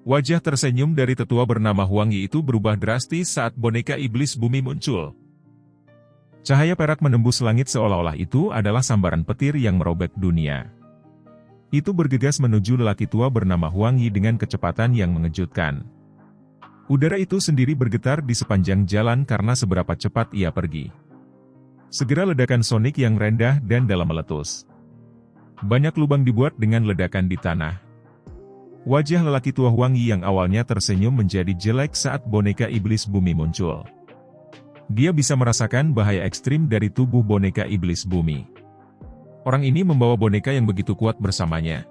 Wajah tersenyum dari tetua bernama Huang Yi itu berubah drastis saat boneka iblis bumi muncul. Cahaya perak menembus langit seolah-olah itu adalah sambaran petir yang merobek dunia. Itu bergegas menuju lelaki tua bernama Huang Yi dengan kecepatan yang mengejutkan. Udara itu sendiri bergetar di sepanjang jalan karena seberapa cepat ia pergi. Segera ledakan sonik yang rendah dan dalam meletus. Banyak lubang dibuat dengan ledakan di tanah. Wajah lelaki tua Huang Yi yang awalnya tersenyum menjadi jelek saat boneka iblis bumi muncul. Dia bisa merasakan bahaya ekstrim dari tubuh boneka iblis bumi. Orang ini membawa boneka yang begitu kuat bersamanya.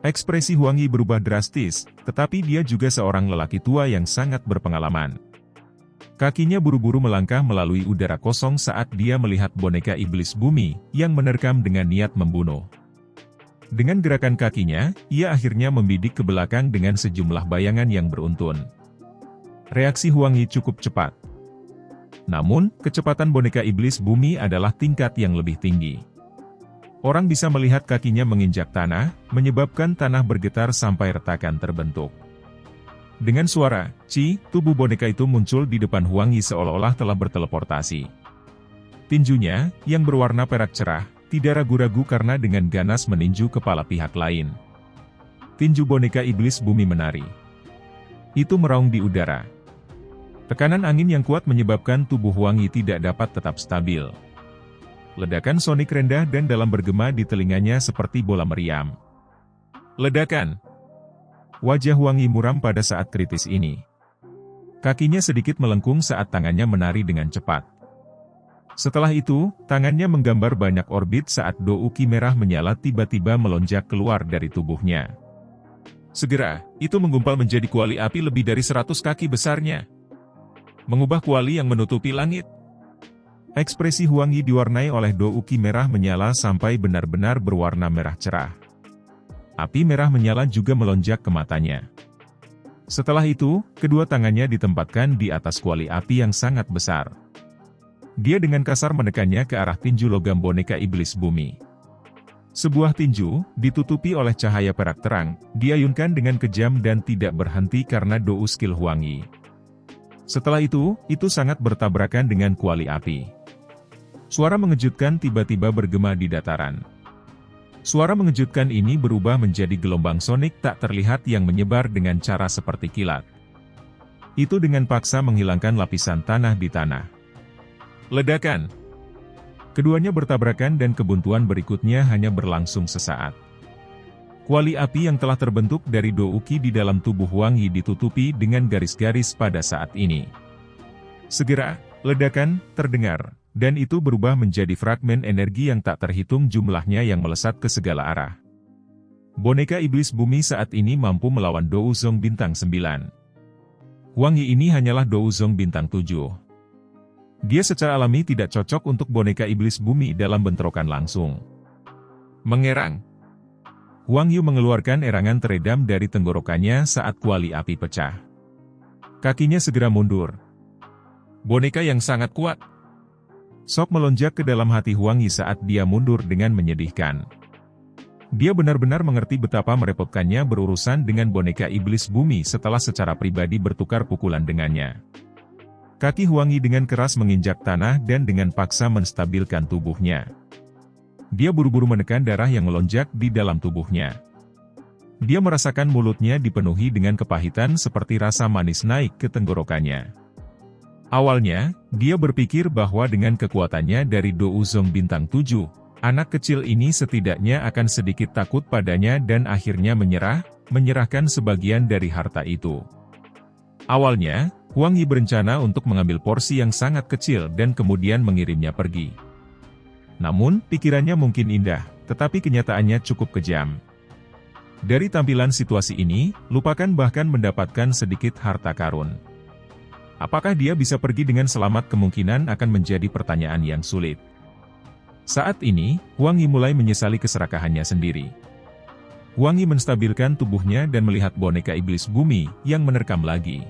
Ekspresi Huang Yi berubah drastis, tetapi dia juga seorang lelaki tua yang sangat berpengalaman. Kakinya buru-buru melangkah melalui udara kosong saat dia melihat boneka iblis bumi yang menerkam dengan niat membunuh. Dengan gerakan kakinya, ia akhirnya membidik ke belakang dengan sejumlah bayangan yang beruntun. Reaksi Huang Yi cukup cepat. Namun, kecepatan boneka iblis bumi adalah tingkat yang lebih tinggi. Orang bisa melihat kakinya menginjak tanah, menyebabkan tanah bergetar sampai retakan terbentuk. Dengan suara, "Ci", tubuh boneka itu muncul di depan Huang Yi seolah-olah telah berteleportasi. Tinjunya, yang berwarna perak cerah, tidak ragu-ragu karena dengan ganas meninju kepala pihak lain. Tinju boneka iblis bumi menari. Itu meraung di udara. Tekanan angin yang kuat menyebabkan tubuh Huang Yi tidak dapat tetap stabil. Ledakan sonik rendah dan dalam bergema di telinganya seperti bola meriam. Ledakan! Wajah Huang Yi muram pada saat kritis ini. Kakinya sedikit melengkung saat tangannya menari dengan cepat. Setelah itu, tangannya menggambar banyak orbit saat douki merah menyala tiba-tiba melonjak keluar dari tubuhnya. Segera, itu menggumpal menjadi kuali api lebih dari 100 kaki besarnya. Mengubah kuali yang menutupi langit. Ekspresi Huang Yi diwarnai oleh douki merah menyala sampai benar-benar berwarna merah cerah. Api merah menyala juga melonjak ke matanya. Setelah itu, kedua tangannya ditempatkan di atas kuali api yang sangat besar. Dia dengan kasar menekannya ke arah tinju logam boneka iblis bumi. Sebuah tinju, ditutupi oleh cahaya perak terang, diayunkan dengan kejam dan tidak berhenti karena dou skill Huang Yi. Setelah itu sangat bertabrakan dengan kuali api. Suara mengejutkan tiba-tiba bergema di dataran. Suara mengejutkan ini berubah menjadi gelombang sonik tak terlihat yang menyebar dengan cara seperti kilat. Itu dengan paksa menghilangkan lapisan tanah di tanah. Ledakan! Keduanya bertabrakan dan kebuntuan berikutnya hanya berlangsung sesaat. Kuali api yang telah terbentuk dari douki di dalam tubuh Huang Yi ditutupi dengan garis-garis pada saat ini. Segera, ledakan terdengar, dan itu berubah menjadi fragmen energi yang tak terhitung jumlahnya yang melesat ke segala arah. Boneka iblis bumi saat ini mampu melawan Dou Zong bintang 9. Huang Yi ini hanyalah Dou Zong bintang 7. Dia secara alami tidak cocok untuk boneka iblis bumi dalam bentrokan langsung. Mengerang. Huang Yi mengeluarkan erangan teredam dari tenggorokannya saat kuali api pecah. Kakinya segera mundur. Boneka yang sangat kuat. Sok melonjak ke dalam hati Huang Yi saat dia mundur dengan menyedihkan. Dia benar-benar mengerti betapa merepotkannya berurusan dengan boneka iblis bumi setelah secara pribadi bertukar pukulan dengannya. Kaki Huang Yi dengan keras menginjak tanah dan dengan paksa menstabilkan tubuhnya. Dia buru-buru menekan darah yang melonjak di dalam tubuhnya. Dia merasakan mulutnya dipenuhi dengan kepahitan seperti rasa manis naik ke tenggorokannya. Awalnya, dia berpikir bahwa dengan kekuatannya dari Dou Zong bintang 7, anak kecil ini setidaknya akan sedikit takut padanya dan akhirnya menyerahkan sebagian dari harta itu. Awalnya, Huang Yi berencana untuk mengambil porsi yang sangat kecil dan kemudian mengirimnya pergi. Namun, pikirannya mungkin indah, tetapi kenyataannya cukup kejam. Dari tampilan situasi ini, lupakan bahkan mendapatkan sedikit harta karun. Apakah dia bisa pergi dengan selamat kemungkinan akan menjadi pertanyaan yang sulit. Saat ini, Huang Yi mulai menyesali keserakahannya sendiri. Huang Yi menstabilkan tubuhnya dan melihat boneka iblis bumi yang menerkam lagi.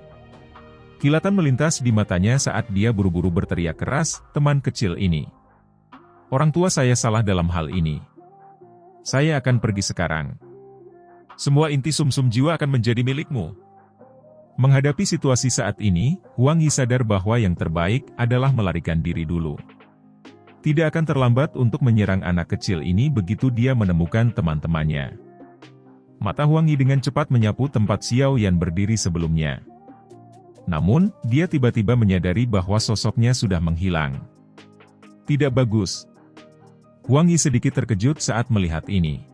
Kilatan melintas di matanya saat dia buru-buru berteriak keras, "Teman kecil ini. Orang tua saya salah dalam hal ini. Saya akan pergi sekarang." Semua inti sumsum jiwa akan menjadi milikmu. Menghadapi situasi saat ini, Huang Yi sadar bahwa yang terbaik adalah melarikan diri dulu. Tidak akan terlambat untuk menyerang anak kecil ini begitu dia menemukan teman-temannya. Mata Huang Yi dengan cepat menyapu tempat Xiao Yan berdiri sebelumnya. Namun, dia tiba-tiba menyadari bahwa sosoknya sudah menghilang. Tidak bagus. Huang Yi sedikit terkejut saat melihat ini.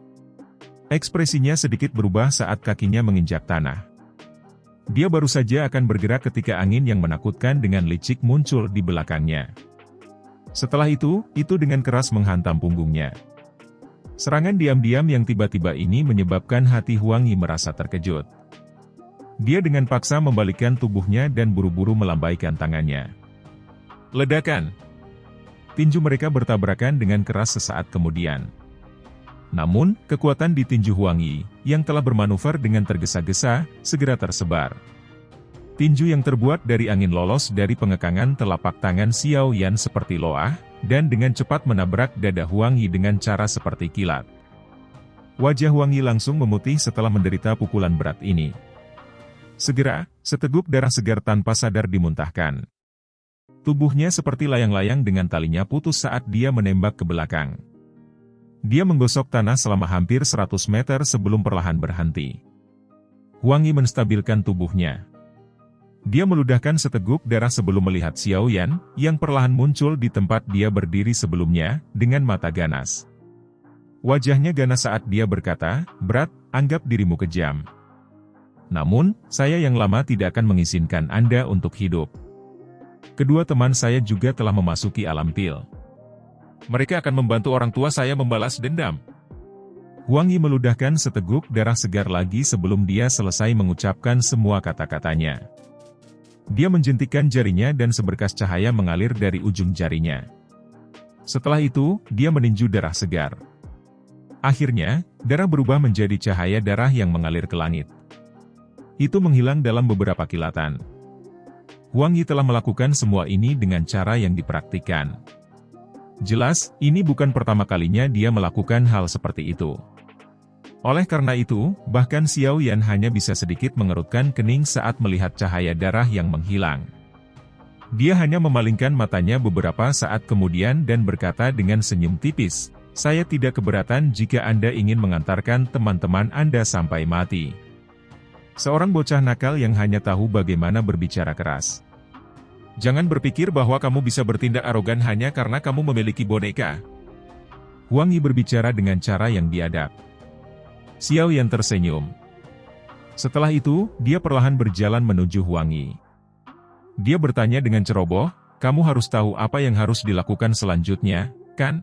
Ekspresinya sedikit berubah saat kakinya menginjak tanah. Dia baru saja akan bergerak ketika angin yang menakutkan dengan licik muncul di belakangnya. Setelah itu dengan keras menghantam punggungnya. Serangan diam-diam yang tiba-tiba ini menyebabkan hati Huang Yi merasa terkejut. Dia dengan paksa membalikkan tubuhnya dan buru-buru melambaikan tangannya. Ledakan! Tinju mereka bertabrakan dengan keras sesaat kemudian. Namun, kekuatan di tinju Huang Yi, yang telah bermanuver dengan tergesa-gesa, segera tersebar. Tinju yang terbuat dari angin lolos dari pengekangan telapak tangan Xiao Yan seperti loah, dan dengan cepat menabrak dada Huang Yi dengan cara seperti kilat. Wajah Huang Yi langsung memutih setelah menderita pukulan berat ini. Segera, seteguk darah segar tanpa sadar dimuntahkan. Tubuhnya seperti layang-layang dengan talinya putus saat dia menembak ke belakang. Dia menggosok tanah selama hampir 100 meter sebelum perlahan berhenti. Huang Yi menstabilkan tubuhnya. Dia meludahkan seteguk darah sebelum melihat Xiao Yan, yang perlahan muncul di tempat dia berdiri sebelumnya, dengan mata ganas. Wajahnya ganas saat dia berkata, "Berat, anggap dirimu kejam. Namun, saya yang lama tidak akan mengizinkan Anda untuk hidup. Kedua teman saya juga telah memasuki alam pil. Mereka akan membantu orang tua saya membalas dendam." Huang Yi meludahkan seteguk darah segar lagi sebelum dia selesai mengucapkan semua kata-katanya. Dia menjentikkan jarinya dan seberkas cahaya mengalir dari ujung jarinya. Setelah itu, dia meninju darah segar. Akhirnya, darah berubah menjadi cahaya darah yang mengalir ke langit. Itu menghilang dalam beberapa kilatan. Huang Yi telah melakukan semua ini dengan cara yang dipraktikkan. Jelas, ini bukan pertama kalinya dia melakukan hal seperti itu. Oleh karena itu, bahkan Xiao Yan hanya bisa sedikit mengerutkan kening saat melihat cahaya darah yang menghilang. Dia hanya memalingkan matanya beberapa saat kemudian dan berkata dengan senyum tipis, "Saya tidak keberatan jika Anda ingin mengantarkan teman-teman Anda sampai mati." Seorang bocah nakal yang hanya tahu bagaimana berbicara keras. Jangan berpikir bahwa kamu bisa bertindak arogan hanya karena kamu memiliki boneka. Huang Yi berbicara dengan cara yang biadab. Xiao Yan tersenyum. Setelah itu, dia perlahan berjalan menuju Huang Yi. Dia bertanya dengan ceroboh, "Kamu harus tahu apa yang harus dilakukan selanjutnya, kan?"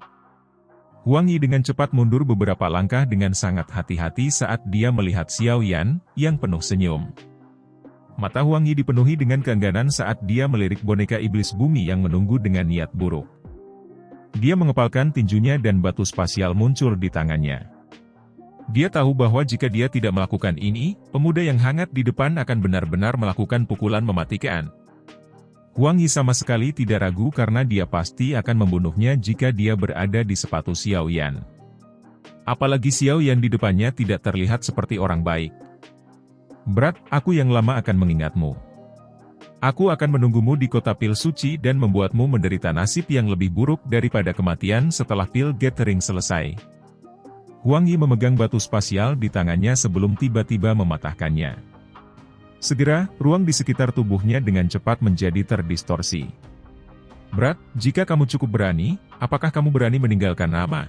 Huang Yi dengan cepat mundur beberapa langkah dengan sangat hati-hati saat dia melihat Xiao Yan, yang penuh senyum. Mata Huang Yi dipenuhi dengan keengganan saat dia melirik boneka iblis bumi yang menunggu dengan niat buruk. Dia mengepalkan tinjunya dan batu spasial muncul di tangannya. Dia tahu bahwa jika dia tidak melakukan ini, pemuda yang hangat di depan akan benar-benar melakukan pukulan mematikan. Huang Yi sama sekali tidak ragu karena dia pasti akan membunuhnya jika dia berada di sepatu Xiao Yan. Apalagi Xiao Yan di depannya tidak terlihat seperti orang baik. "Berat, aku yang lama akan mengingatmu. Aku akan menunggumu di kota pil suci dan membuatmu menderita nasib yang lebih buruk daripada kematian setelah pil gathering selesai." Huang Yi memegang batu spasial di tangannya sebelum tiba-tiba mematahkannya. Segera, ruang di sekitar tubuhnya dengan cepat menjadi terdistorsi. "Berat, jika kamu cukup berani, apakah kamu berani meninggalkan nama?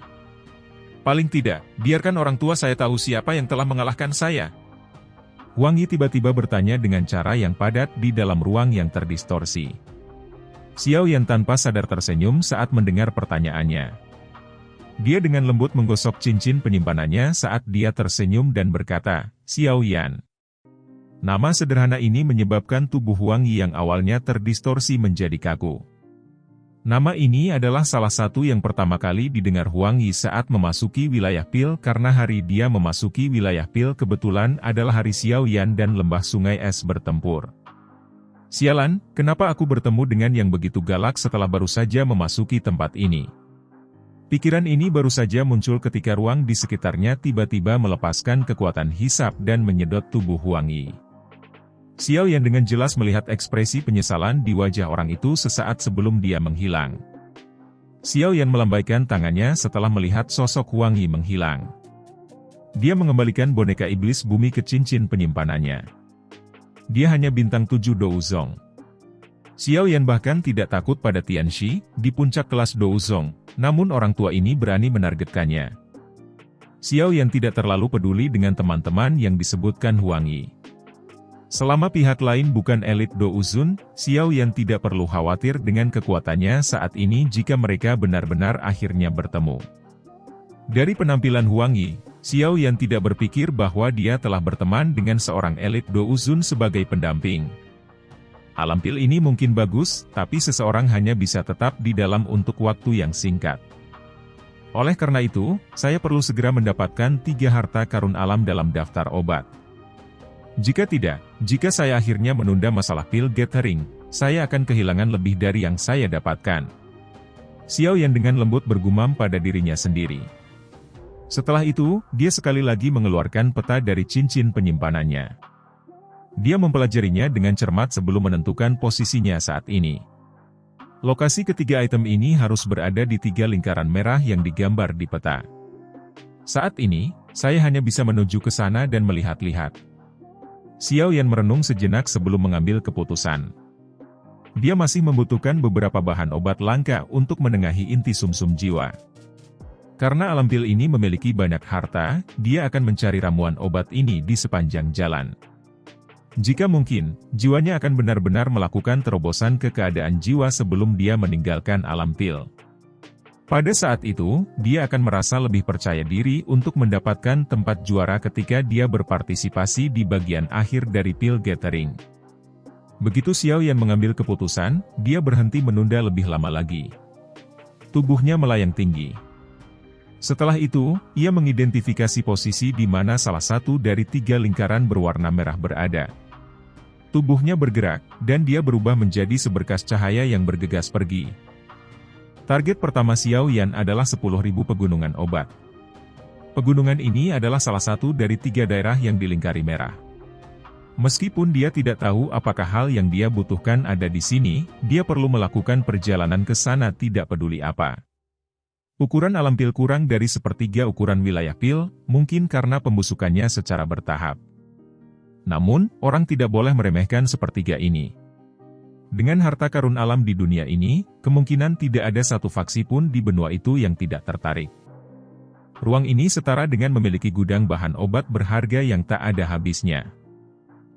Paling tidak, biarkan orang tua saya tahu siapa yang telah mengalahkan saya." Huang Yi tiba-tiba bertanya dengan cara yang padat di dalam ruang yang terdistorsi. Xiao Yan tanpa sadar tersenyum saat mendengar pertanyaannya. Dia dengan lembut menggosok cincin penyimpanannya saat dia tersenyum dan berkata, "Xiao Yan." Nama sederhana ini menyebabkan tubuh Huang Yi yang awalnya terdistorsi menjadi kaku. Nama ini adalah salah satu yang pertama kali didengar Huang Yi saat memasuki wilayah pil karena hari dia memasuki wilayah pil kebetulan adalah hari Xiao Yan dan lembah sungai es bertempur. "Sialan, kenapa aku bertemu dengan yang begitu galak setelah baru saja memasuki tempat ini?" Pikiran ini baru saja muncul ketika ruang di sekitarnya tiba-tiba melepaskan kekuatan hisap dan menyedot tubuh Huang Yi. Xiao Yan dengan jelas melihat ekspresi penyesalan di wajah orang itu sesaat sebelum dia menghilang. Xiao Yan melambaikan tangannya setelah melihat sosok Huang Yi menghilang. Dia mengembalikan boneka iblis bumi ke cincin penyimpanannya. Dia hanya bintang 7 Douzong. Xiao Yan bahkan tidak takut pada Tianxi di puncak kelas Douzong, namun orang tua ini berani menargetkannya. Xiao Yan tidak terlalu peduli dengan teman-teman yang disebutkan Huang Yi. Selama pihak lain bukan elit Douzun, Xiao Yan tidak perlu khawatir dengan kekuatannya saat ini jika mereka benar-benar akhirnya bertemu. Dari penampilan Huang Yi, Xiao Yan tidak berpikir bahwa dia telah berteman dengan seorang elit Douzun sebagai pendamping. Alam pil ini mungkin bagus, tapi seseorang hanya bisa tetap di dalam untuk waktu yang singkat. Oleh karena itu, saya perlu segera mendapatkan 3 harta karun alam dalam daftar obat. Jika tidak, jika saya akhirnya menunda masalah pil gathering, saya akan kehilangan lebih dari yang saya dapatkan. Xiao Yan dengan lembut bergumam pada dirinya sendiri. Setelah itu, dia sekali lagi mengeluarkan peta dari cincin penyimpanannya. Dia mempelajarinya dengan cermat sebelum menentukan posisinya saat ini. Lokasi ketiga item ini harus berada di 3 lingkaran merah yang digambar di peta. Saat ini, saya hanya bisa menuju ke sana dan melihat-lihat. Xiao Yan merenung sejenak sebelum mengambil keputusan. Dia masih membutuhkan beberapa bahan obat langka untuk menengahi inti sumsum jiwa. Karena alam pil ini memiliki banyak harta, dia akan mencari ramuan obat ini di sepanjang jalan. Jika mungkin, jiwanya akan benar-benar melakukan terobosan ke keadaan jiwa sebelum dia meninggalkan alam pil. Pada saat itu, dia akan merasa lebih percaya diri untuk mendapatkan tempat juara ketika dia berpartisipasi di bagian akhir dari pil gathering. Begitu Xiao Yan mengambil keputusan, dia berhenti menunda lebih lama lagi. Tubuhnya melayang tinggi. Setelah itu, ia mengidentifikasi posisi di mana salah satu dari 3 lingkaran berwarna merah berada. Tubuhnya bergerak, dan dia berubah menjadi seberkas cahaya yang bergegas pergi. Target pertama Xiao Yan adalah 10.000 pegunungan obat. Pegunungan ini adalah salah satu dari 3 daerah yang dilingkari merah. Meskipun dia tidak tahu apakah hal yang dia butuhkan ada di sini, dia perlu melakukan perjalanan ke sana tidak peduli apa. Ukuran alam pil kurang dari 1/3 ukuran wilayah pil, mungkin karena pembusukannya secara bertahap. Namun, orang tidak boleh meremehkan 1/3 ini. Dengan harta karun alam di dunia ini, kemungkinan tidak ada satu faksi pun di benua itu yang tidak tertarik. Ruang ini setara dengan memiliki gudang bahan obat berharga yang tak ada habisnya.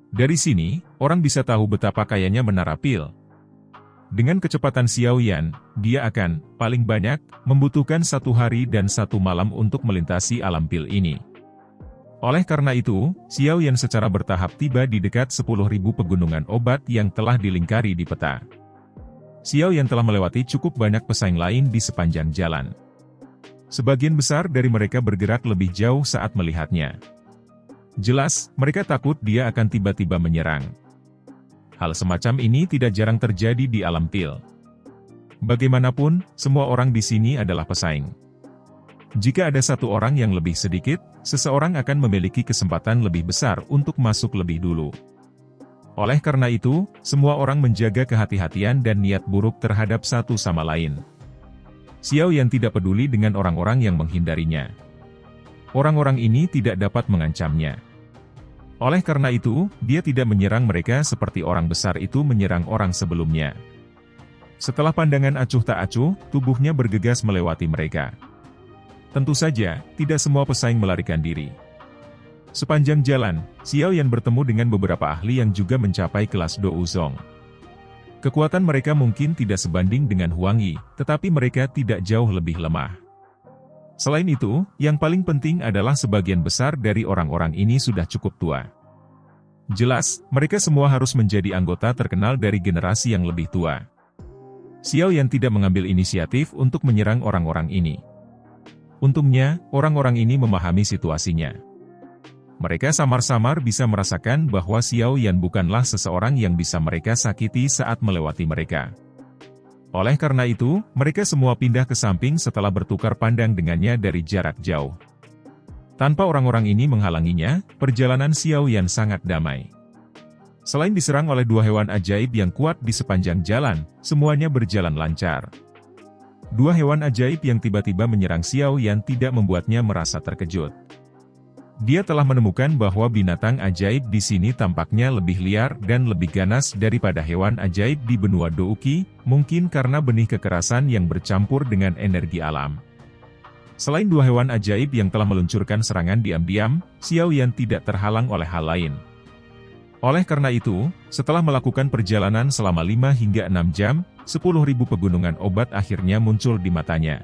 Dari sini, orang bisa tahu betapa kayanya menara pil. Dengan kecepatan Xiao Yan, dia akan, paling banyak, membutuhkan 1 hari dan 1 malam untuk melintasi alam pil ini. Oleh karena itu, Xiao Yan secara bertahap tiba di dekat 10.000 pegunungan obat yang telah dilingkari di peta. Xiao Yan telah melewati cukup banyak pesaing lain di sepanjang jalan. Sebagian besar dari mereka bergerak lebih jauh saat melihatnya. Jelas, mereka takut dia akan tiba-tiba menyerang. Hal semacam ini tidak jarang terjadi di alam pil. Bagaimanapun, semua orang di sini adalah pesaing. Jika ada satu orang yang lebih sedikit, seseorang akan memiliki kesempatan lebih besar untuk masuk lebih dulu. Oleh karena itu, semua orang menjaga kehati-hatian dan niat buruk terhadap satu sama lain. Xiao Yan tidak peduli dengan orang-orang yang menghindarinya. Orang-orang ini tidak dapat mengancamnya. Oleh karena itu, dia tidak menyerang mereka seperti orang besar itu menyerang orang sebelumnya. Setelah pandangan acuh tak acuh, tubuhnya bergegas melewati mereka. Tentu saja, tidak semua pesaing melarikan diri. Sepanjang jalan, Xiao Yan bertemu dengan beberapa ahli yang juga mencapai kelas Douzong. Kekuatan mereka mungkin tidak sebanding dengan Huang Yi, tetapi mereka tidak jauh lebih lemah. Selain itu, yang paling penting adalah sebagian besar dari orang-orang ini sudah cukup tua. Jelas, mereka semua harus menjadi anggota terkenal dari generasi yang lebih tua. Xiao Yan tidak mengambil inisiatif untuk menyerang orang-orang ini. Untungnya, orang-orang ini memahami situasinya. Mereka samar-samar bisa merasakan bahwa Xiao Yan bukanlah seseorang yang bisa mereka sakiti saat melewati mereka. Oleh karena itu, mereka semua pindah ke samping setelah bertukar pandang dengannya dari jarak jauh. Tanpa orang-orang ini menghalanginya, perjalanan Xiao Yan sangat damai. Selain diserang oleh dua hewan ajaib yang kuat di sepanjang jalan, semuanya berjalan lancar. Dua hewan ajaib yang tiba-tiba menyerang Xiao Yan tidak membuatnya merasa terkejut. Dia telah menemukan bahwa binatang ajaib di sini tampaknya lebih liar dan lebih ganas daripada hewan ajaib di benua Douki, mungkin karena benih kekerasan yang bercampur dengan energi alam. Selain dua hewan ajaib yang telah meluncurkan serangan diam-diam, Xiao Yan tidak terhalang oleh hal lain. Oleh karena itu, setelah melakukan perjalanan selama 5 hingga 6 jam, 10.000 pegunungan obat akhirnya muncul di matanya.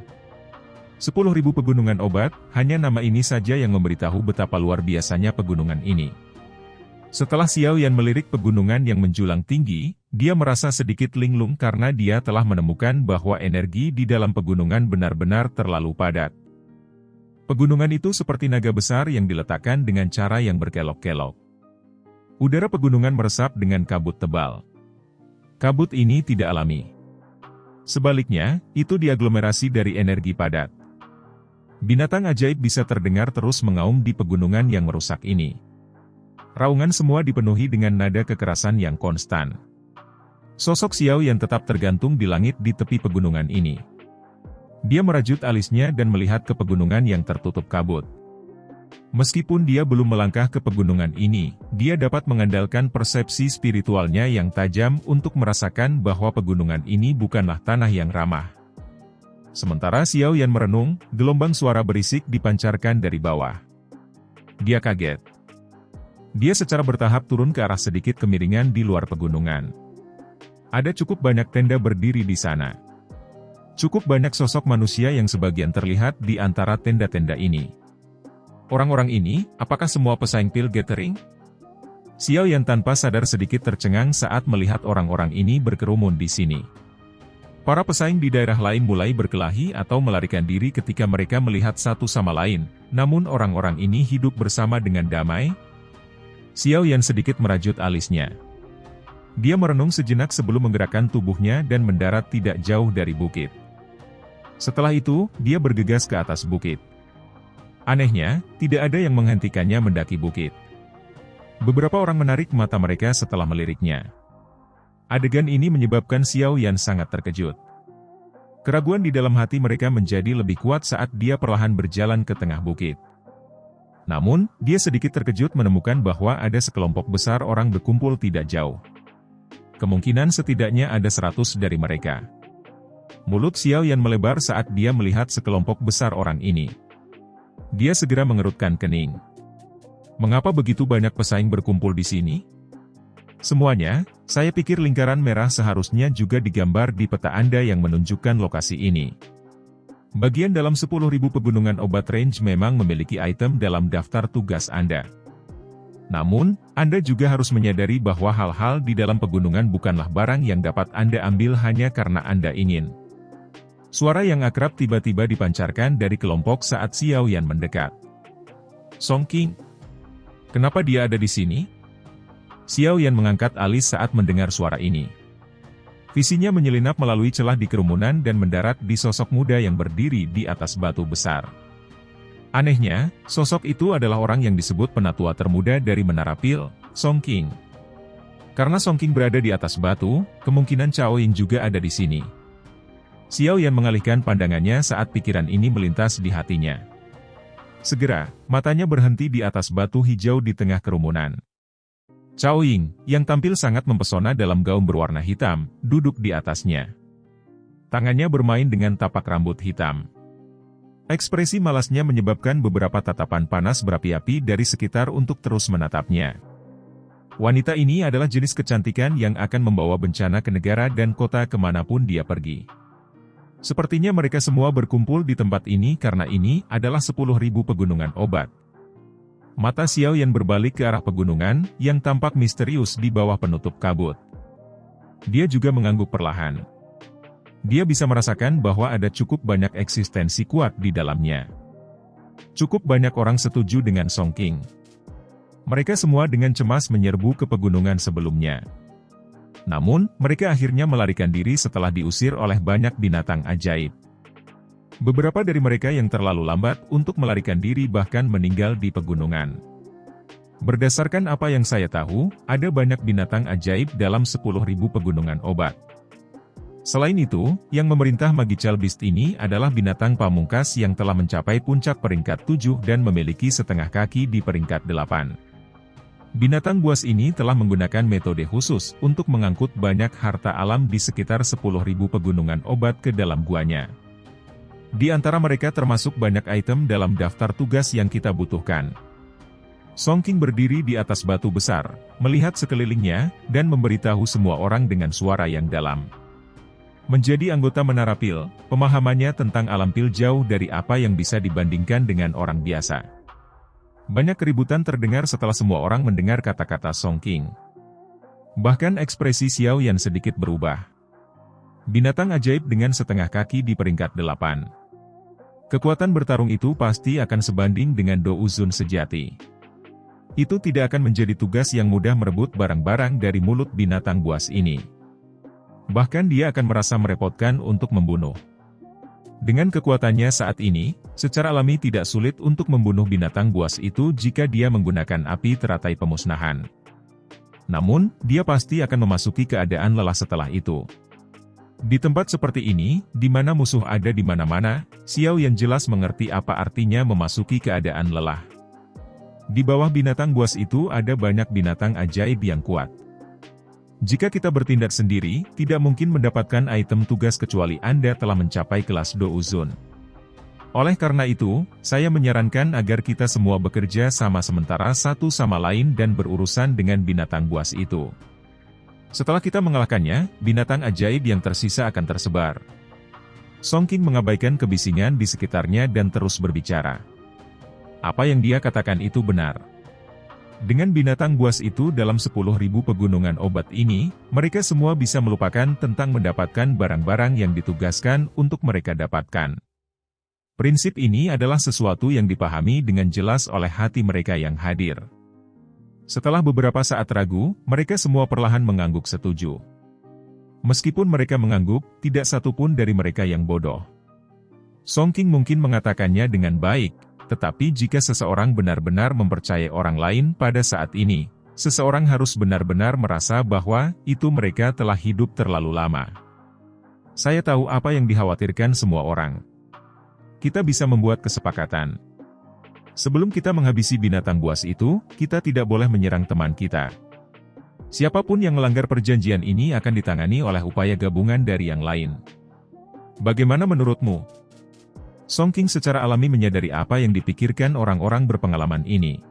10.000 pegunungan obat, hanya nama ini saja yang memberitahu betapa luar biasanya pegunungan ini. Setelah Xiao Yan melirik pegunungan yang menjulang tinggi, dia merasa sedikit linglung karena dia telah menemukan bahwa energi di dalam pegunungan benar-benar terlalu padat. Pegunungan itu seperti naga besar yang diletakkan dengan cara yang berkelok-kelok. Udara pegunungan meresap dengan kabut tebal. Kabut ini tidak alami. Sebaliknya, itu diaglomerasi dari energi padat. Binatang ajaib bisa terdengar terus mengaum di pegunungan yang merusak ini. Raungan semua dipenuhi dengan nada kekerasan yang konstan. Sosok Xiao Yan tetap tergantung di langit di tepi pegunungan ini. Dia merajut alisnya dan melihat ke pegunungan yang tertutup kabut. Meskipun dia belum melangkah ke pegunungan ini, dia dapat mengandalkan persepsi spiritualnya yang tajam untuk merasakan bahwa pegunungan ini bukanlah tanah yang ramah. Sementara Xiao Yan merenung, gelombang suara berisik dipancarkan dari bawah. Dia kaget. Dia secara bertahap turun ke arah sedikit kemiringan di luar pegunungan. Ada cukup banyak tenda berdiri di sana. Cukup banyak sosok manusia yang sebagian terlihat di antara tenda-tenda ini. Orang-orang ini, apakah semua pesaing pil gathering? Xiao Yan tanpa sadar sedikit tercengang saat melihat orang-orang ini berkerumun di sini. Para pesaing di daerah lain mulai berkelahi atau melarikan diri ketika mereka melihat satu sama lain, namun orang-orang ini hidup bersama dengan damai. Xiao Yan sedikit merajut alisnya. Dia merenung sejenak sebelum menggerakkan tubuhnya dan mendarat tidak jauh dari bukit. Setelah itu, dia bergegas ke atas bukit. Anehnya, tidak ada yang menghentikannya mendaki bukit. Beberapa orang menarik mata mereka setelah meliriknya. Adegan ini menyebabkan Xiao Yan sangat terkejut. Keraguan di dalam hati mereka menjadi lebih kuat saat dia perlahan berjalan ke tengah bukit. Namun, dia sedikit terkejut menemukan bahwa ada sekelompok besar orang berkumpul tidak jauh. Kemungkinan setidaknya ada 100 dari mereka. Mulut Xiao Yan melebar saat dia melihat sekelompok besar orang ini. Dia segera mengerutkan kening. Mengapa begitu banyak pesaing berkumpul di sini? Semuanya, saya pikir lingkaran merah seharusnya juga digambar di peta Anda yang menunjukkan lokasi ini. Bagian dalam 10.000 pegunungan obat range memang memiliki item dalam daftar tugas Anda. Namun, Anda juga harus menyadari bahwa hal-hal di dalam pegunungan bukanlah barang yang dapat Anda ambil hanya karena Anda ingin. Suara yang akrab tiba-tiba dipancarkan dari kelompok saat Xiao Yan mendekat. Song Qing. Kenapa dia ada di sini? Xiao Yan mengangkat alis saat mendengar suara ini. Visinya menyelinap melalui celah di kerumunan dan mendarat di sosok muda yang berdiri di atas batu besar. Anehnya, sosok itu adalah orang yang disebut penatua termuda dari Menara Pil, Song Qing. Karena Song Qing berada di atas batu, kemungkinan Cao Ying juga ada di sini. Xiao Yan mengalihkan pandangannya saat pikiran ini melintas di hatinya. Segera, matanya berhenti di atas batu hijau di tengah kerumunan. Cao Ying, yang tampil sangat mempesona dalam gaun berwarna hitam, duduk di atasnya. Tangannya bermain dengan tapak rambut hitam. Ekspresi malasnya menyebabkan beberapa tatapan panas berapi-api dari sekitar untuk terus menatapnya. Wanita ini adalah jenis kecantikan yang akan membawa bencana ke negara dan kota kemanapun dia pergi. Sepertinya mereka semua berkumpul di tempat ini karena ini adalah 10.000 pegunungan obat. Mata Xiao Yan berbalik ke arah pegunungan, yang tampak misterius di bawah penutup kabut. Dia juga mengangguk perlahan. Dia bisa merasakan bahwa ada cukup banyak eksistensi kuat di dalamnya. Cukup banyak orang setuju dengan Song Qing. Mereka semua dengan cemas menyerbu ke pegunungan sebelumnya. Namun, mereka akhirnya melarikan diri setelah diusir oleh banyak binatang ajaib. Beberapa dari mereka yang terlalu lambat untuk melarikan diri bahkan meninggal di pegunungan. Berdasarkan apa yang saya tahu, ada banyak binatang ajaib dalam 10.000 pegunungan obat. Selain itu, yang memerintah Magical Beast ini adalah binatang pamungkas yang telah mencapai puncak peringkat 7 dan memiliki setengah kaki di peringkat 8. Binatang buas ini telah menggunakan metode khusus untuk mengangkut banyak harta alam di sekitar 10.000 pegunungan obat ke dalam guanya. Di antara mereka termasuk banyak item dalam daftar tugas yang kita butuhkan. Song King berdiri di atas batu besar, melihat sekelilingnya, dan memberitahu semua orang dengan suara yang dalam. Menjadi anggota Menara Pil, pemahamannya tentang alam pil jauh dari apa yang bisa dibandingkan dengan orang biasa. Banyak keributan terdengar setelah semua orang mendengar kata-kata Song King. Bahkan ekspresi Xiao Yan sedikit berubah. Binatang ajaib dengan setengah kaki di peringkat 8. Kekuatan bertarung itu pasti akan sebanding dengan Do Uzun sejati. Itu tidak akan menjadi tugas yang mudah merebut barang-barang dari mulut binatang buas ini. Bahkan dia akan merasa merepotkan untuk membunuh. Dengan kekuatannya saat ini, secara alami tidak sulit untuk membunuh binatang buas itu jika dia menggunakan api teratai pemusnahan. Namun, dia pasti akan memasuki keadaan lelah setelah itu. Di tempat seperti ini, di mana musuh ada di mana-mana, Xiao yang jelas mengerti apa artinya memasuki keadaan lelah. Di bawah binatang buas itu ada banyak binatang ajaib yang kuat. Jika kita bertindak sendiri, tidak mungkin mendapatkan item tugas kecuali Anda telah mencapai kelas Do Uzun. Oleh karena itu, saya menyarankan agar kita semua bekerja sama sementara satu sama lain dan berurusan dengan binatang buas itu. Setelah kita mengalahkannya, binatang ajaib yang tersisa akan tersebar. Song King mengabaikan kebisingan di sekitarnya dan terus berbicara. Apa yang dia katakan itu benar. Dengan binatang buas itu dalam 10.000 pegunungan obat ini, mereka semua bisa melupakan tentang mendapatkan barang-barang yang ditugaskan untuk mereka dapatkan. Prinsip ini adalah sesuatu yang dipahami dengan jelas oleh hati mereka yang hadir. Setelah beberapa saat ragu, mereka semua perlahan mengangguk setuju. Meskipun mereka mengangguk, tidak satupun dari mereka yang bodoh. Song King mungkin mengatakannya dengan baik, tetapi jika seseorang benar-benar mempercayai orang lain pada saat ini, seseorang harus benar-benar merasa bahwa itu mereka telah hidup terlalu lama. Saya tahu apa yang dikhawatirkan semua orang. Kita bisa membuat kesepakatan. Sebelum kita menghabisi binatang buas itu, kita tidak boleh menyerang teman kita. Siapapun yang melanggar perjanjian ini akan ditangani oleh upaya gabungan dari yang lain. Bagaimana menurutmu? Song King secara alami menyadari apa yang dipikirkan orang-orang berpengalaman ini.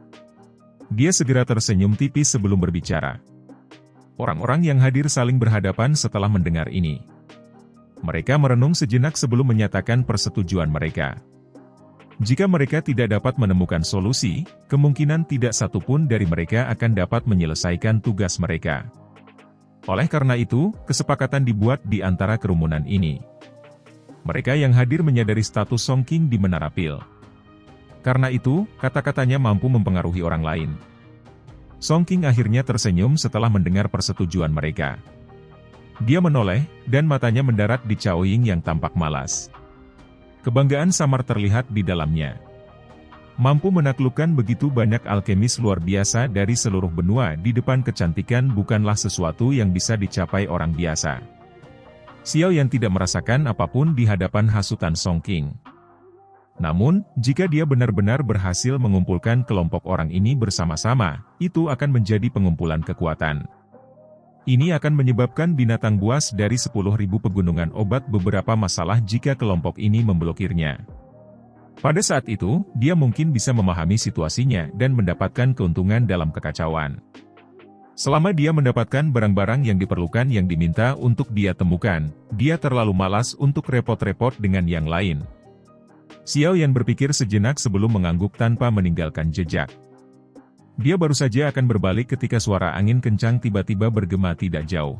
Dia segera tersenyum tipis sebelum berbicara. Orang-orang yang hadir saling berhadapan setelah mendengar ini. Mereka merenung sejenak sebelum menyatakan persetujuan mereka. Jika mereka tidak dapat menemukan solusi, kemungkinan tidak satupun dari mereka akan dapat menyelesaikan tugas mereka. Oleh karena itu, kesepakatan dibuat di antara kerumunan ini. Mereka yang hadir menyadari status Song King di Menara Pil. Karena itu, kata-katanya mampu mempengaruhi orang lain. Song King akhirnya tersenyum setelah mendengar persetujuan mereka. Dia menoleh, dan matanya mendarat di Cao Ying yang tampak malas. Kebanggaan samar terlihat di dalamnya. Mampu menaklukkan begitu banyak alkemis luar biasa dari seluruh benua di depan kecantikan bukanlah sesuatu yang bisa dicapai orang biasa. Xiao Yan tidak merasakan apapun di hadapan hasutan Song King. Namun, jika dia benar-benar berhasil mengumpulkan kelompok orang ini bersama-sama, itu akan menjadi pengumpulan kekuatan. Ini akan menyebabkan binatang buas dari 10.000 pegunungan obat beberapa masalah jika kelompok ini memblokirnya. Pada saat itu, dia mungkin bisa memahami situasinya dan mendapatkan keuntungan dalam kekacauan. Selama dia mendapatkan barang-barang yang diperlukan yang diminta untuk dia temukan, dia terlalu malas untuk repot-repot dengan yang lain. Xiao Yan berpikir sejenak sebelum mengangguk tanpa meninggalkan jejak. Dia baru saja akan berbalik ketika suara angin kencang tiba-tiba bergema tidak jauh.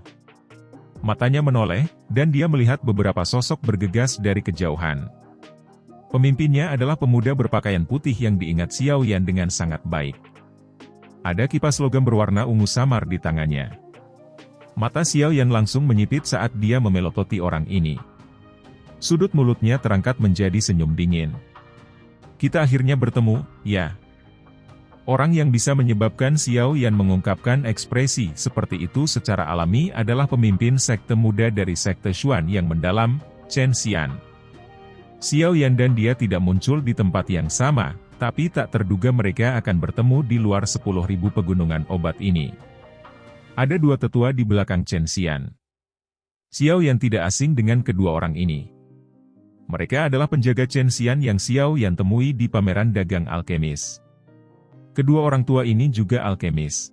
Matanya menoleh, dan dia melihat beberapa sosok bergegas dari kejauhan. Pemimpinnya adalah pemuda berpakaian putih yang diingat Xiao Yan dengan sangat baik. Ada kipas logam berwarna ungu samar di tangannya. Mata Xiao Yan langsung menyipit saat dia memelototi orang ini. Sudut mulutnya terangkat menjadi senyum dingin. Kita akhirnya bertemu, ya. Orang yang bisa menyebabkan Xiao Yan mengungkapkan ekspresi seperti itu secara alami adalah pemimpin sekte muda dari sekte Xuan yang mendalam, Chen Xian. Xiao Yan dan dia tidak muncul di tempat yang sama, tapi tak terduga mereka akan bertemu di luar 10.000 pegunungan obat ini. Ada dua tetua di belakang Chen Xian. Xiao Yan tidak asing dengan kedua orang ini. Mereka adalah penjaga Chen Xian yang Xiao Yan temui di pameran dagang alkemis. Kedua orang tua ini juga alkemis.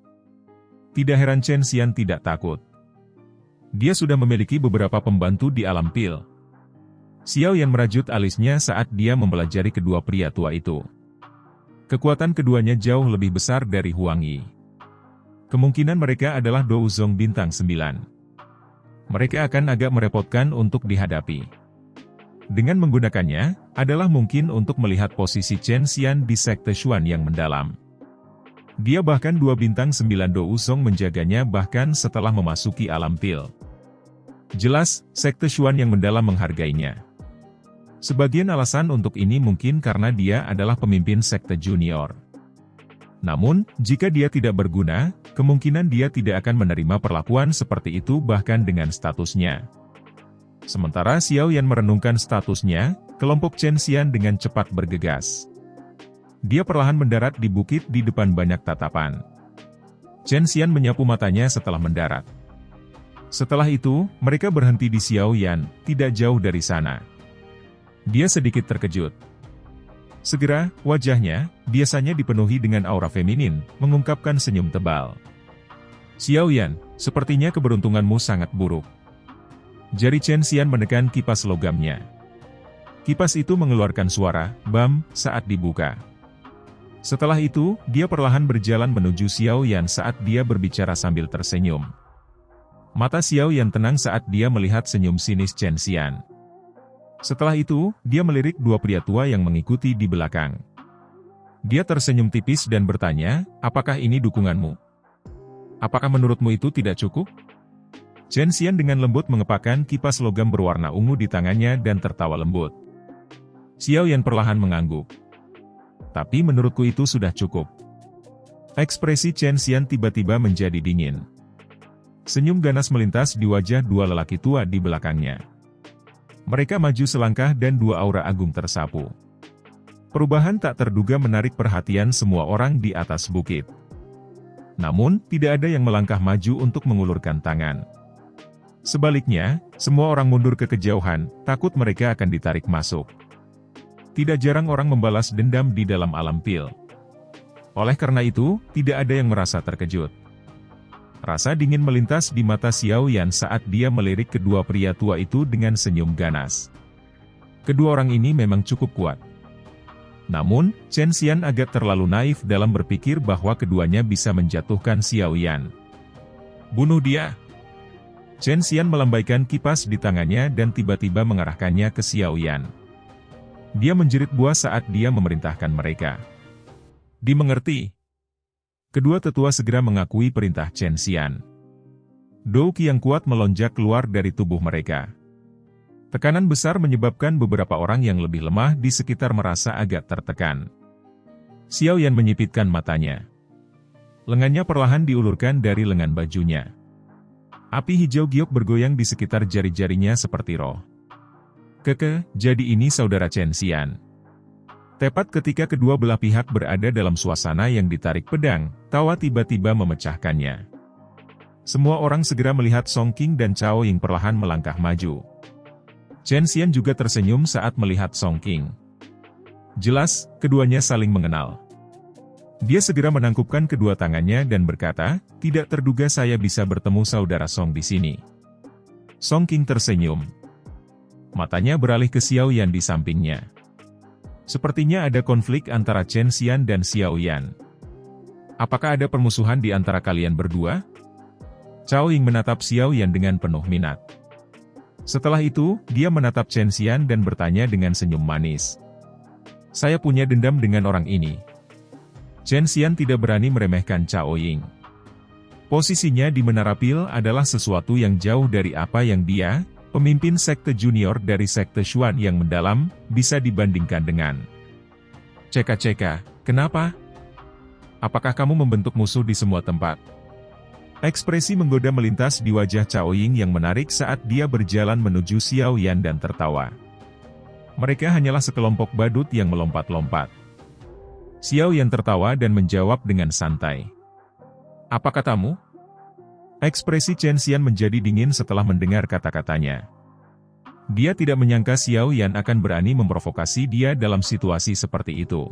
Tidak heran Chen Xian tidak takut. Dia sudah memiliki beberapa pembantu di alam pil. Xiao Yan merajut alisnya saat dia mempelajari kedua pria tua itu. Kekuatan keduanya jauh lebih besar dari Huang Yi. Kemungkinan mereka adalah Douzong bintang 9. Mereka akan agak merepotkan untuk dihadapi. Dengan menggunakannya, adalah mungkin untuk melihat posisi Chen Xian di sekte Xuan yang mendalam. Dia bahkan 2 bintang 9 Douzong menjaganya bahkan setelah memasuki alam pil. Jelas, sekte Xuan yang mendalam menghargainya. Sebagian alasan untuk ini mungkin karena dia adalah pemimpin sekte junior. Namun, jika dia tidak berguna, kemungkinan dia tidak akan menerima perlakuan seperti itu bahkan dengan statusnya. Sementara Xiao Yan merenungkan statusnya, kelompok Chen Xian dengan cepat bergegas. Dia perlahan mendarat di bukit di depan banyak tatapan. Chen Xian menyapu matanya setelah mendarat. Setelah itu, mereka berhenti di Xiao Yan, tidak jauh dari sana. Dia sedikit terkejut. Segera, wajahnya, biasanya dipenuhi dengan aura feminin, mengungkapkan senyum tebal. Xiao Yan, sepertinya keberuntunganmu sangat buruk. Jari Chen Xian menekan kipas logamnya. Kipas itu mengeluarkan suara, bam, saat dibuka. Setelah itu, dia perlahan berjalan menuju Xiao Yan saat dia berbicara sambil tersenyum. Mata Xiao Yan tenang saat dia melihat senyum sinis Chen Xian. Setelah itu, dia melirik dua pria tua yang mengikuti di belakang. Dia tersenyum tipis dan bertanya, apakah ini dukunganmu? Apakah menurutmu itu tidak cukup? Chen Xian dengan lembut mengepakkan kipas logam berwarna ungu di tangannya dan tertawa lembut. Xiao Yan perlahan mengangguk. Tapi menurutku itu sudah cukup. Ekspresi Chen Xian tiba-tiba menjadi dingin. Senyum ganas melintas di wajah dua lelaki tua di belakangnya. Mereka maju selangkah dan dua aura agung tersapu. Perubahan tak terduga menarik perhatian semua orang di atas bukit. Namun, tidak ada yang melangkah maju untuk mengulurkan tangan. Sebaliknya, semua orang mundur ke kejauhan, takut mereka akan ditarik masuk. Tidak jarang orang membalas dendam di dalam alam pil. Oleh karena itu, tidak ada yang merasa terkejut. Rasa dingin melintas di mata Xiao Yan saat dia melirik kedua pria tua itu dengan senyum ganas. Kedua orang ini memang cukup kuat. Namun, Chen Xian agak terlalu naif dalam berpikir bahwa keduanya bisa menjatuhkan Xiao Yan. Bunuh dia! Chen Xian melambaikan kipas di tangannya dan tiba-tiba mengarahkannya ke Xiao Yan. Dia menjerit buas saat dia memerintahkan mereka. Dimengerti. Kedua tetua segera mengakui perintah Chen Xian. Douqi yang kuat melonjak keluar dari tubuh mereka. Tekanan besar menyebabkan beberapa orang yang lebih lemah di sekitar merasa agak tertekan. Xiao Yan menyipitkan matanya. Lengannya perlahan diulurkan dari lengan bajunya. Api hijau giok bergoyang di sekitar jari-jarinya seperti roh. Jadi ini saudara Chen Xian. Tepat ketika kedua belah pihak berada dalam suasana yang ditarik pedang, tawa tiba-tiba memecahkannya. Semua orang segera melihat Song Qing dan Cao Ying perlahan melangkah maju. Chen Xian juga tersenyum saat melihat Song Qing. Jelas, keduanya saling mengenal. Dia segera menangkupkan kedua tangannya dan berkata, tidak terduga saya bisa bertemu saudara Song di sini. Song Qing tersenyum. Matanya beralih ke Xiao Yan di sampingnya. Sepertinya ada konflik antara Chen Xian dan Xiao Yan. Apakah ada permusuhan di antara kalian berdua? Cao Ying menatap Xiao Yan dengan penuh minat. Setelah itu, dia menatap Chen Xian dan bertanya dengan senyum manis. Saya punya dendam dengan orang ini. Chen Xian tidak berani meremehkan Cao Ying. Posisinya di Menara Pil adalah sesuatu yang jauh dari apa yang dia, pemimpin sekte junior dari sekte Xuan yang mendalam, bisa dibandingkan dengan. Ceka-ceka, kenapa? Apakah kamu membentuk musuh di semua tempat? Ekspresi menggoda melintas di wajah Cao Ying yang menarik saat dia berjalan menuju Xiao Yan dan tertawa. Mereka hanyalah sekelompok badut yang melompat-lompat. Xiao Yan tertawa dan menjawab dengan santai. Apa katamu? Ekspresi Chen Xian menjadi dingin setelah mendengar kata-katanya. Dia tidak menyangka Xiao Yan akan berani memprovokasi dia dalam situasi seperti itu.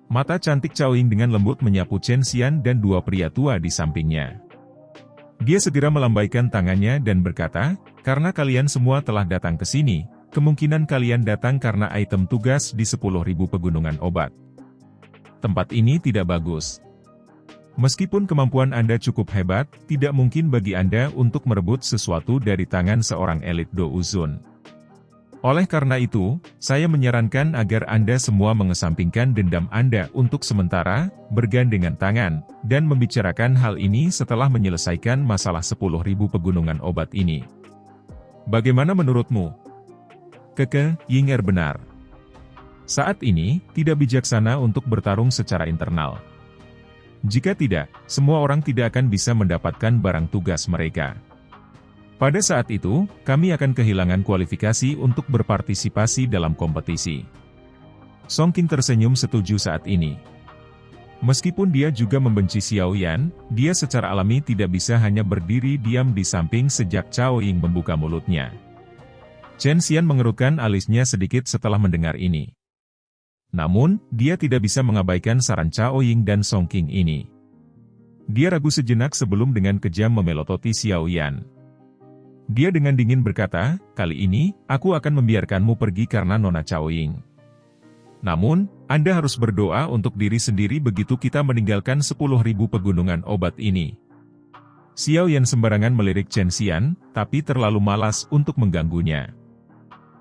Mata cantik Cao Ying dengan lembut menyapu Chen Xian dan dua pria tua di sampingnya. Dia segera melambaikan tangannya dan berkata, karena kalian semua telah datang ke sini, kemungkinan kalian datang karena item tugas di 10.000 pegunungan obat. Tempat ini tidak bagus. Meskipun kemampuan Anda cukup hebat, tidak mungkin bagi Anda untuk merebut sesuatu dari tangan seorang elit Do Uzun. Oleh karena itu, saya menyarankan agar Anda semua mengesampingkan dendam Anda untuk sementara, bergandengan tangan, dan membicarakan hal ini setelah menyelesaikan masalah 10.000 pegunungan obat ini. Bagaimana menurutmu? Keke, Yinger benar. Saat ini, tidak bijaksana untuk bertarung secara internal. Jika tidak, semua orang tidak akan bisa mendapatkan barang tugas mereka. Pada saat itu, kami akan kehilangan kualifikasi untuk berpartisipasi dalam kompetisi. Song Qing tersenyum setuju saat ini. Meskipun dia juga membenci Xiao Yan, dia secara alami tidak bisa hanya berdiri diam di samping sejak Cao Ying membuka mulutnya. Chen Xian mengerutkan alisnya sedikit setelah mendengar ini. Namun, dia tidak bisa mengabaikan saran Cao Ying dan Song Qing ini. Dia ragu sejenak sebelum dengan kejam memelototi Xiao Yan. Dia dengan dingin berkata, kali ini, aku akan membiarkanmu pergi karena Nona Cao Ying. Namun, Anda harus berdoa untuk diri sendiri begitu kita meninggalkan 10.000 pegunungan obat ini. Xiao Yan sembarangan melirik Chen Xian, tapi terlalu malas untuk mengganggunya.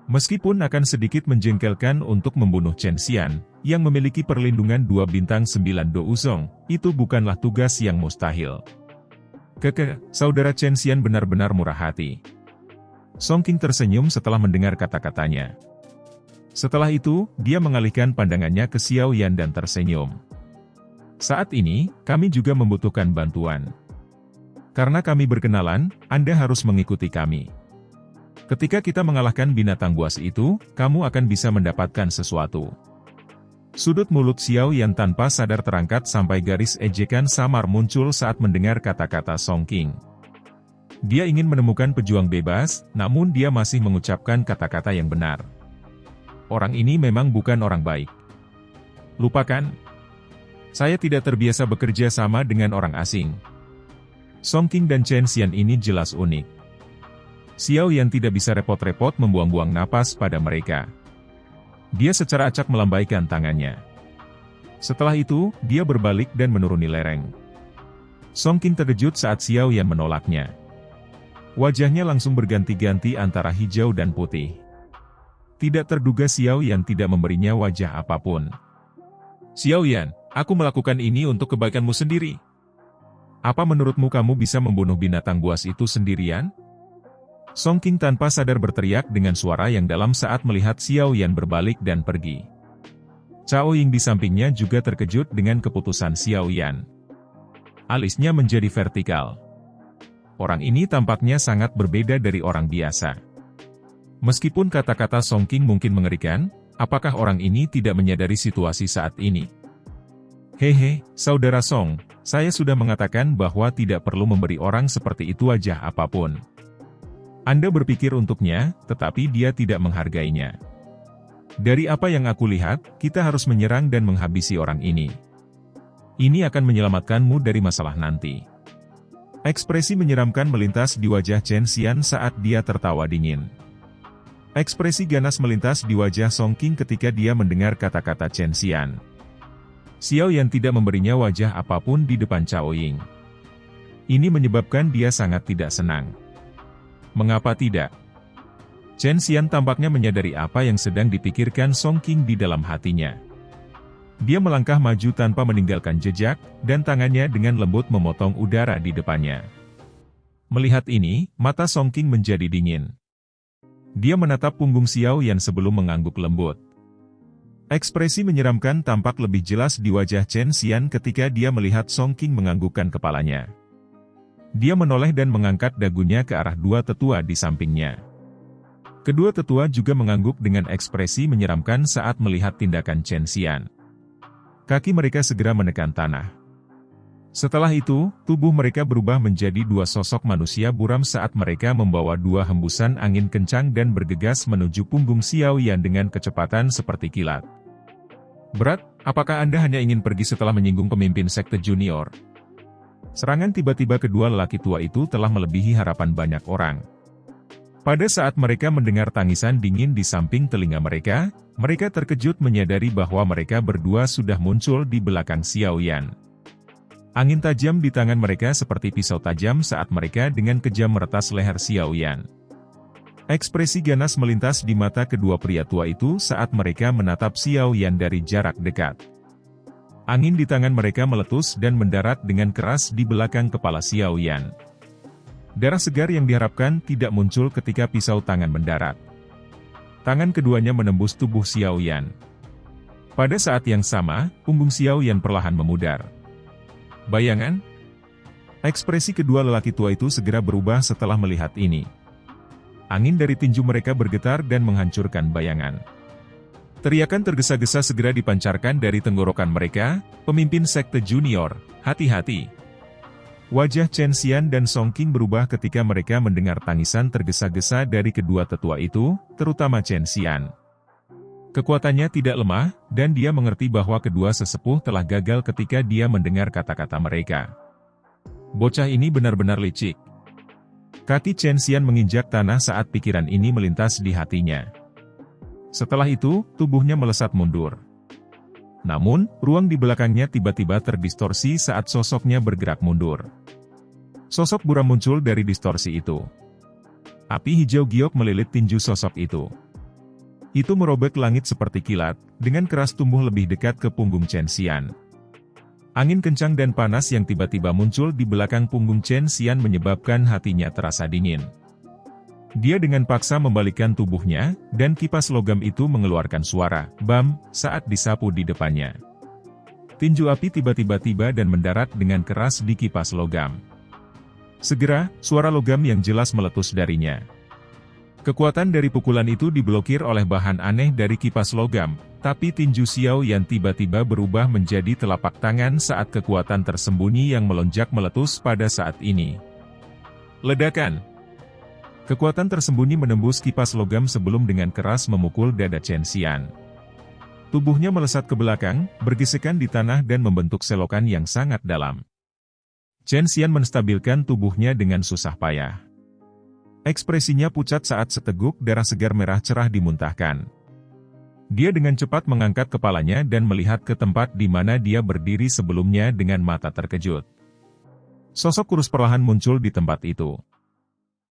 Meskipun akan sedikit menjengkelkan untuk membunuh Chen Xian, yang memiliki perlindungan 2 bintang 9 Do Uzong, itu bukanlah tugas yang mustahil. Keke, saudara Chen Xian benar-benar murah hati. Song Qing tersenyum setelah mendengar kata-katanya. Setelah itu, dia mengalihkan pandangannya ke Xiao Yan dan tersenyum. Saat ini, kami juga membutuhkan bantuan. Karena kami berkenalan, Anda harus mengikuti kami. Ketika kita mengalahkan binatang buas itu, kamu akan bisa mendapatkan sesuatu. Sudut mulut Xiao Yan tanpa sadar terangkat sampai garis ejekan samar muncul saat mendengar kata-kata Song Qing. Dia ingin menemukan pejuang bebas, namun dia masih mengucapkan kata-kata yang benar. Orang ini memang bukan orang baik. Lupakan. Saya tidak terbiasa bekerja sama dengan orang asing. Song Qing dan Chen Xian ini jelas unik. Xiao Yan tidak bisa repot-repot membuang-buang napas pada mereka. Dia secara acak melambaikan tangannya. Setelah itu, dia berbalik dan menuruni lereng. Song Qing terkejut saat Xiao Yan menolaknya. Wajahnya langsung berganti-ganti antara hijau dan putih. Tidak terduga Xiao Yan tidak memberinya wajah apapun. Xiao Yan, aku melakukan ini untuk kebaikanmu sendiri. Apa menurutmu kamu bisa membunuh binatang buas itu sendirian? Song Qing tanpa sadar berteriak dengan suara yang dalam saat melihat Xiao Yan berbalik dan pergi. Cao Ying di sampingnya juga terkejut dengan keputusan Xiao Yan. Alisnya menjadi vertikal. Orang ini tampaknya sangat berbeda dari orang biasa. Meskipun kata-kata Song Qing mungkin mengerikan, apakah orang ini tidak menyadari situasi saat ini? Hehe, saudara Song, saya sudah mengatakan bahwa tidak perlu memberi orang seperti itu wajah apapun. Anda berpikir untuknya, tetapi dia tidak menghargainya. Dari apa yang aku lihat, kita harus menyerang dan menghabisi orang ini. Ini akan menyelamatkanmu dari masalah nanti. Ekspresi menyeramkan melintas di wajah Chen Xian saat dia tertawa dingin. Ekspresi ganas melintas di wajah Song Qing ketika dia mendengar kata-kata Chen Xian. Xiao Yan tidak memberinya wajah apapun di depan Cao Ying. Ini menyebabkan dia sangat tidak senang. Mengapa tidak? Chen Xian tampaknya menyadari apa yang sedang dipikirkan Song Qing di dalam hatinya. Dia melangkah maju tanpa meninggalkan jejak, dan tangannya dengan lembut memotong udara di depannya. Melihat ini, mata Song King menjadi dingin. Dia menatap punggung Xiao Yan sebelum mengangguk lembut. Ekspresi menyeramkan tampak lebih jelas di wajah Chen Xian ketika dia melihat Song King menganggukkan kepalanya. Dia menoleh dan mengangkat dagunya ke arah dua tetua di sampingnya. Kedua tetua juga mengangguk dengan ekspresi menyeramkan saat melihat tindakan Chen Xian. Kaki mereka segera menekan tanah. Setelah itu, tubuh mereka berubah menjadi dua sosok manusia buram saat mereka membawa dua hembusan angin kencang dan bergegas menuju punggung Xiao Yan dengan kecepatan seperti kilat. "Berat, apakah Anda hanya ingin pergi setelah menyinggung pemimpin sekte junior?" Serangan tiba-tiba kedua lelaki tua itu telah melebihi harapan banyak orang. Pada saat mereka mendengar tangisan dingin di samping telinga mereka terkejut menyadari bahwa mereka berdua sudah muncul di belakang Xiao Yan. Angin tajam di tangan mereka seperti pisau tajam saat mereka dengan kejam meretas leher Xiao Yan. Ekspresi ganas melintas di mata kedua pria tua itu saat mereka menatap Xiao Yan dari jarak dekat. Angin di tangan mereka meletus dan mendarat dengan keras di belakang kepala Xiao Yan. Darah segar yang diharapkan tidak muncul ketika pisau tangan mendarat. Tangan keduanya menembus tubuh Xiao Yan. Pada saat yang sama, punggung Xiao Yan perlahan memudar. Bayangan? Ekspresi kedua lelaki tua itu segera berubah setelah melihat ini. Angin dari tinju mereka bergetar dan menghancurkan bayangan. Teriakan tergesa-gesa segera dipancarkan dari tenggorokan mereka, "Pemimpin sekte junior, hati-hati!" Wajah Chen Xian dan Song King berubah ketika mereka mendengar tangisan tergesa-gesa dari kedua tetua itu, terutama Chen Xian. Kekuatannya tidak lemah, dan dia mengerti bahwa kedua sesepuh telah gagal ketika dia mendengar kata-kata mereka. Bocah ini benar-benar licik. Kaki Chen Xian menginjak tanah saat pikiran ini melintas di hatinya. Setelah itu, tubuhnya melesat mundur. Namun, ruang di belakangnya tiba-tiba terdistorsi saat sosoknya bergerak mundur. Sosok buram muncul dari distorsi itu. Api hijau giok melilit tinju sosok itu. Itu merobek langit seperti kilat, dengan keras tumbuh lebih dekat ke punggung Chen Xian. Angin kencang dan panas yang tiba-tiba muncul di belakang punggung Chen Xian menyebabkan hatinya terasa dingin. Dia dengan paksa membalikkan tubuhnya, dan kipas logam itu mengeluarkan suara "bam" saat disapu di depannya. Tinju api tiba-tiba tiba dan mendarat dengan keras di kipas logam. Segera, suara logam yang jelas meletus darinya. Kekuatan dari pukulan itu diblokir oleh bahan aneh dari kipas logam, tapi tinju Xiao Yan tiba-tiba berubah menjadi telapak tangan saat kekuatan tersembunyi yang melonjak meletus pada saat ini. Ledakan! Kekuatan tersembunyi menembus kipas logam sebelum dengan keras memukul dada Chen Xian. Tubuhnya melesat ke belakang, bergesekan di tanah dan membentuk selokan yang sangat dalam. Chen Xian menstabilkan tubuhnya dengan susah payah. Ekspresinya pucat saat seteguk darah segar merah cerah dimuntahkan. Dia dengan cepat mengangkat kepalanya dan melihat ke tempat di mana dia berdiri sebelumnya dengan mata terkejut. Sosok kurus perlahan muncul di tempat itu.